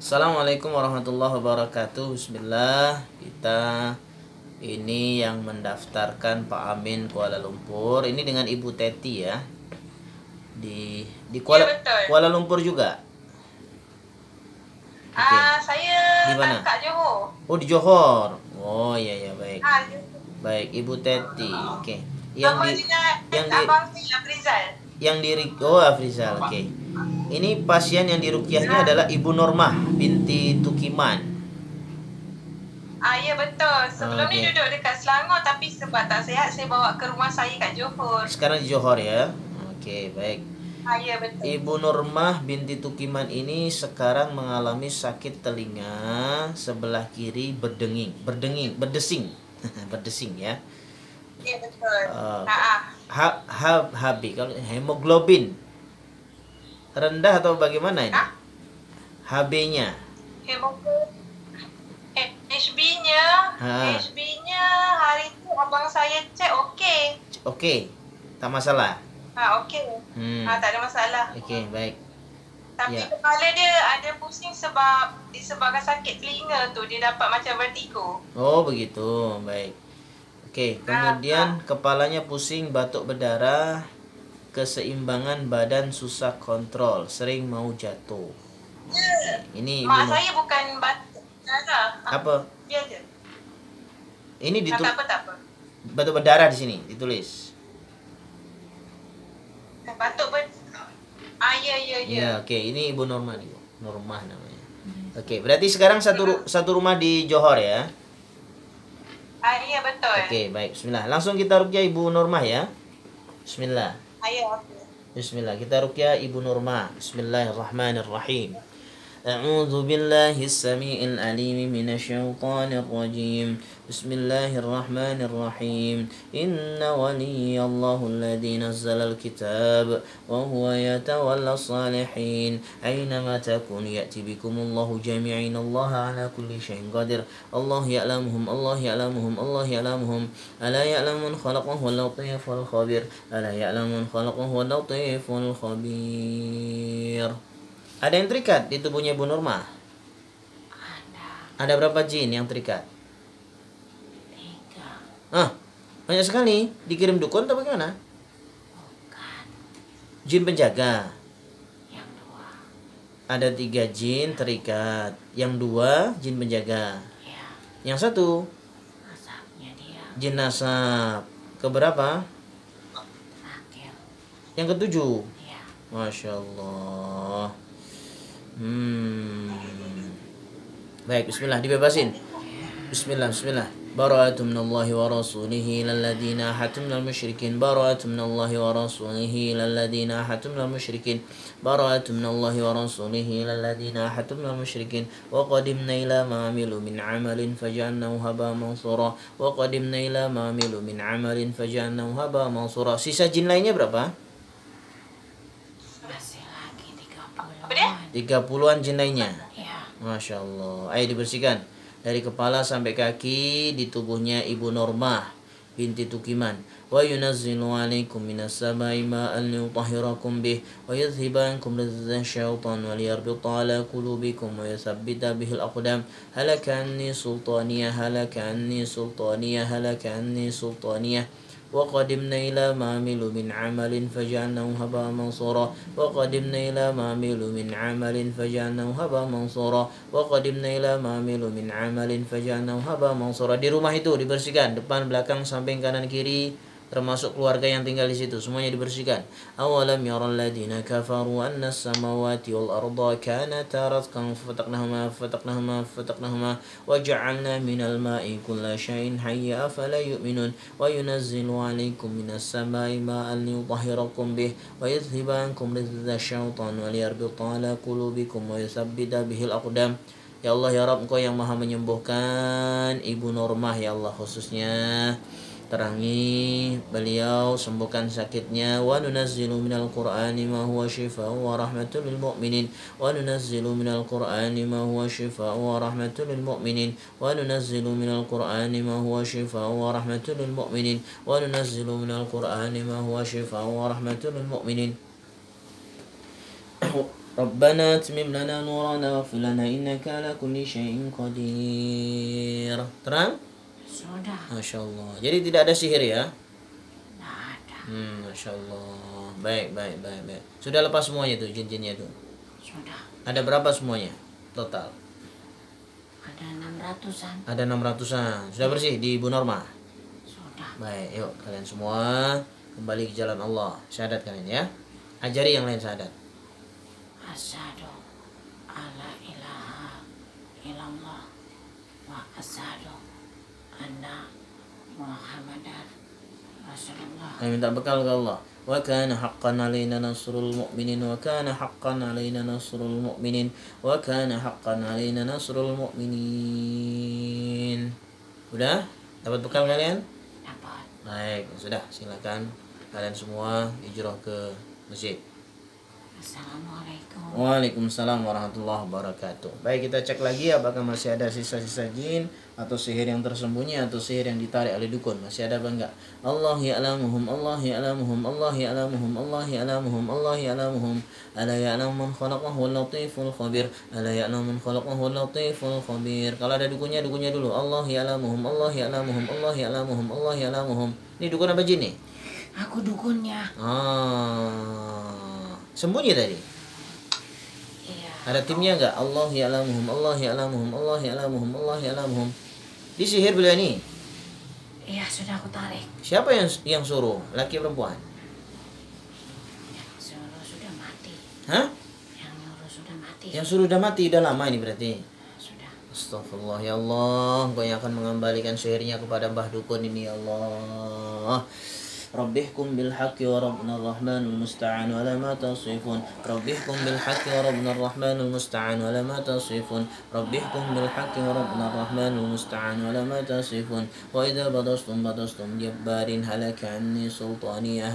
Assalamualaikum warahmatullahi wabarakatuh. Bismillah. Kita ini yang mendaftarkan Pak Amin Kuala Lumpur. Ini dengan Ibu Teti ya. Di Ya, betul. Kuala Lumpur juga. Oke. Saya Di mana? Kak Johor. Oh, di Johor. Oh, iya ya, baik. Johor. Baik, Ibu Teti. Oke. Yang Nama di juga yang di Abang saya Afrizal. Afrizal. Oke. Ini pasien yang diruqyahnya adalah Ibu Normah binti Tukiman. Ya, betul. Sebelum Oke. ni duduk dekat Selangor, tapi sebab tak sihat saya bawa ke rumah saya kat Johor. Sekarang di Johor ya. Oke, baik. Ya, betul. Ibu Normah binti Tukiman ini sekarang mengalami sakit telinga sebelah kiri berdesing, berdesing ya. Ya, betul. HB kalau hemoglobin rendah atau bagaimana ini? HB-nya. HB-nya, HB-nya hari tu abang saya cek okey. Okey, tak masalah. Okey. Tak ada masalah. Okey, baik. Tapi kepala dia ada pusing sebab disebabkan sakit telinga tu, dia dapat macam vertigo. Oh, begitu. Baik. Oke, kemudian kepalanya pusing, batuk berdarah, keseimbangan badan susah kontrol, sering mau jatuh. Ini Mak saya bukan batuk berdarah. Apa? Dia je. Ini tak apa. Batuk berdarah di sini ditulis. Batuk ya. Ya, oke. Ini Ibu Normah nih. Normah namanya. Oke, berarti sekarang satu rumah di Johor ya? Ya, betul. Oke, baik. Bismillah. Langsung kita ruqyah Ibu Normah ya. Bismillah. Bismillah. Kita ruqyah Ibu Normah. Bismillahirrahmanirrahim. أعوذ بالله السميع العليم من الشيطان الرجيم بسم الله الرحمن الرحيم إن ولي الله الذي نزل الكتاب وهو يتولى الصالحين أينما تكون يأتي بكم الله جميعا الله على كل شيء قدير الله يعلمهم ألا يعلم من خلقه اللطيف الخبير ألا يعلم من خلقه اللطيف الخبير. Ada yang terikat di tubuhnya Ibu Normah? Ada berapa jin yang terikat? 3. Banyak sekali. Dikirim dukun atau bagaimana? Bukan. Jin penjaga. Yang 2. Ada 3 jin terikat. Yang 2 jin penjaga. Ya. Yang 1? Nasabnya dia. Jin nasab. Keberapa? Terakhir. Yang ke-7? Ya. Masya Allah. Baik, bismillah, dibebasin. Bismillah. Bara'atu minallahi wa rasulihi lalladina ahadtum minal musyrikin. Bara'atu minallahi wa rasulihi lalladina ahadtum minal musyrikin. Bara'atu minallahi wa rasulihi lalladina ahadtum minal musyrikin. Wa qadimna ila ma amilu min amalin faj'alnahu haba mansura. Wa qadimna ila ma amilu min amalin faj'alnahu haba mansura. Sisa jin lainnya berapa? 30-an jin lainnya. Masya Allah. Ayo dibersihkan dari kepala sampai kaki di tubuhnya Ibu Normah binti Tukiman. Wa yunazzilu 'alaikum minas samai ma'an liyutahhirakum bih wa yadhhiba ankum rizqan syaitan wa liyarbita 'ala qulubikum wa yuthabbita bihil aqdam. Halaka anni sultaniyah. وقدمنا إلى ما عملوا من عمل فجعلناه هباء منصورا. وقدمنا إلى ما عملوا من عمل فجعلناه هباء منصورا. وقدمنا إلى ما عملوا من عمل فجعلناه هباء منصورا. Di rumah itu dibersihkan depan, belakang, samping, kanan, kiri, termasuk keluarga yang tinggal di situ, semuanya dibersihkan. Awalam yaral ladina kafaru anna samawati wal arda kanata ratqan fafataqnahuma wa ja'alna minal ma'i kulla syai'in hayya afala yu'minun wa yunazzilu 'alaikum minas samai ma'an liyutahhirakum bih wa yadhhiba ankum rizqa syaitan wa liyarbita 'ala qulubikum wa yuthabbita bihil aqdam. Ya Allah, ya Rabb, Engkau yang maha menyembuhkan Ibu Normah, ya Allah, khususnya terangi beliau, sembuhkan sakitnya. Wa nunazzilu minal qur'ani ma huwa shifaa'un wa rahmatul lil mu'minin. Wa nunazzilu minal qur'ani ma huwa shifaa'un wa rahmatul lil mu'minin. Wa nunazzilu minal qur'ani ma huwa shifaa'un wa rahmatul lil mu'minin. Wa nunazzilu minal qur'ani ma huwa shifaa'un wa rahmatul lil mu'minin. Rabbana atmim lana nurana waghfir lana innaka ala kulli syai'in qadir. Terang? Sudah. Masya Allah. Jadi tidak ada sihir ya? Tidak ada. Masya Allah. Baik. Sudah lepas semuanya tuh jin-jinnya tuh? Sudah. Ada berapa semuanya total? Ada 600-an. Ada 600-an. Sudah bersih di Ibu Norma? Sudah. Baik, yuk kalian semua kembali ke jalan Allah. Syahadat kalian ya. Ajari yang lain syahadat. Asyhadu alla ilaha illallah wa asyhadu anna Muhammadar Rasulullah. Kami minta bekal ke Allah. Wa kana haqqan alaina nasrul mu'minin wa kana haqqan alaina nasrul mu'minin wa kana haqqan alaina nasrul mu'minin. Udah? Dapat bekal kalian? Dapat. Baik, sudah. Silakan kalian semua hijrah ke masjid. Assalamualaikum. Waalaikumsalam warahmatullahi wabarakatuh. Baik, kita cek lagi apakah masih ada sisa-sisa jin atau sihir yang tersembunyi atau sihir yang ditarik oleh dukun. Masih ada apa enggak? Allah ya'lamuhum, Allah ya'lamuhum, Allah ya'lamuhum, Allah ya'lamuhum, Allah ya'lamuhum. Ala ya'lamu man khalaqahu al-latiful khabir. Ala ya'lamu man khalaqahu al-latiful khabir. Kalau ada dukunnya dulu. Allah ya'lamuhum, Allah ya'lamuhum, Allah ya'lamuhum, Allah ya'lamuhum. Ini dukun apa jin nih? Aku dukunnya. Sembunyi tadi. Iya. Ada timnya enggak? Allah ya'lamuhum, Allah ya'lamuhum, Allah ya'lamuhum, Allah ya'lamuhum. Di sihir beliau ini. Iya, sudah aku tarik. Siapa yang suruh? Laki perempuan? Yang suruh sudah mati. Hah? Yang nyuruh sudah mati. Yang suruh udah mati, udah lama ini berarti. Sudah. Astagfirullah ya Allah, Engkau yang akan mengembalikan sihirnya kepada Mbah Dukun ini ya Allah. Rabbihkum bil haqqi wa rabbuna ar-rahmanul musta'an ala ma tasifun. Rabbihkum bil haqqi wa rabbuna ar-rahmanul musta'an ala ma tasifun. Rabbihkum bil haqqi wa rabbuna ar-rahmanul musta'an ala ma tasifun. Wa idza badastum jabbarin halaka anni sultaniyah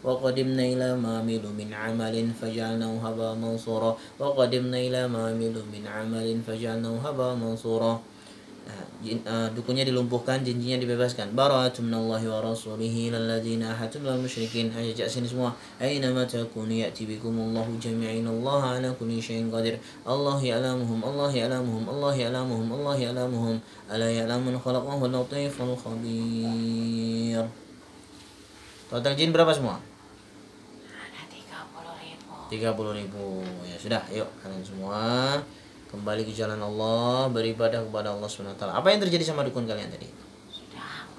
wa qadimna ila ma amilu min amalin faj'alnahu haba mansura wa qadimna ila ma amilu min amalin faj'alnahu haba mansura. Dukunnya dilumpuhkan, jinjinya dibebaskan. Bara'atun minallahi wa rasulihi lalladzina ahadtum minal musyrikin. Ajak sini semua. Aina ma takunu ya'ti bikumullahu jami'in. Allah ala kulli syai'in qadir. Allah ya'lamuhum, Allah ya'lamuhum, Allah ya'lamuhum, Allah ya'lamuhum. Ala ya'lamun khalaqahu al-latiful khabir. Total jin berapa semua? Ada 30.000. 30.000. Ya sudah, yuk kalian semua kembali ke jalan Allah, beribadah kepada Allah SWT. Apa yang terjadi sama dukun kalian tadi?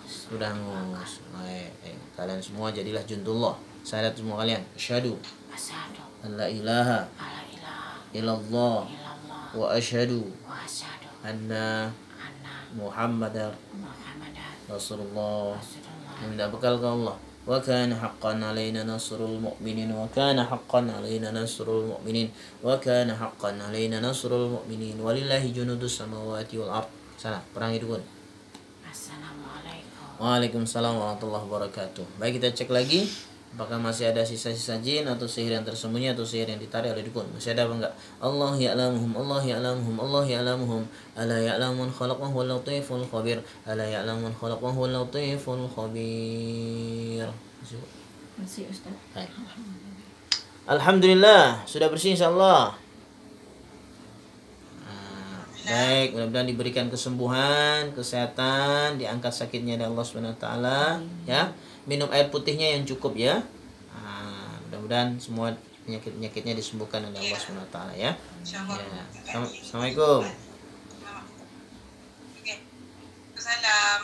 Sudah hangus. Baik, kalian semua jadilah juntullah. Syahadat semua kalian. Asyhadu an la ilaha illallah wa asyhadu anna Muhammadar Rasulullah. Minta bekal ke Allah. Wa kana haqqan alaina nasrul mu'minin wa kana haqqan alaina nasrul mu'minin wa kana haqqan alaina nasrul mu'minin walillahi junudus samawati wal ard. Sana perangi dukun. Assalamualaikum. Waalaikumsalam warahmatullahi wabarakatuh. Baik, kita cek lagi apakah masih ada sisa-sisa jin atau sihir yang tersembunyi atau sihir yang ditarik oleh dukun. Masih ada apa enggak? Allah ya'lamuhum, Allah ya'lamuhum, Allah ya'lamuhum. Ala ya'lamun khalaqahu al-latiful khabir. Ala ya'lamun khalaqahu al-latiful khabir. Masih Ustaz. Baik. Alhamdulillah, sudah bersih insyaallah. Baik, mudah-mudahan diberikan kesembuhan, kesehatan, diangkat sakitnya dari Allah SWT ya. Minum air putihnya yang cukup ya. Mudah-mudahan semua penyakit-penyakitnya disembuhkan oleh Allah SWT ya. Assalamualaikum. Salam.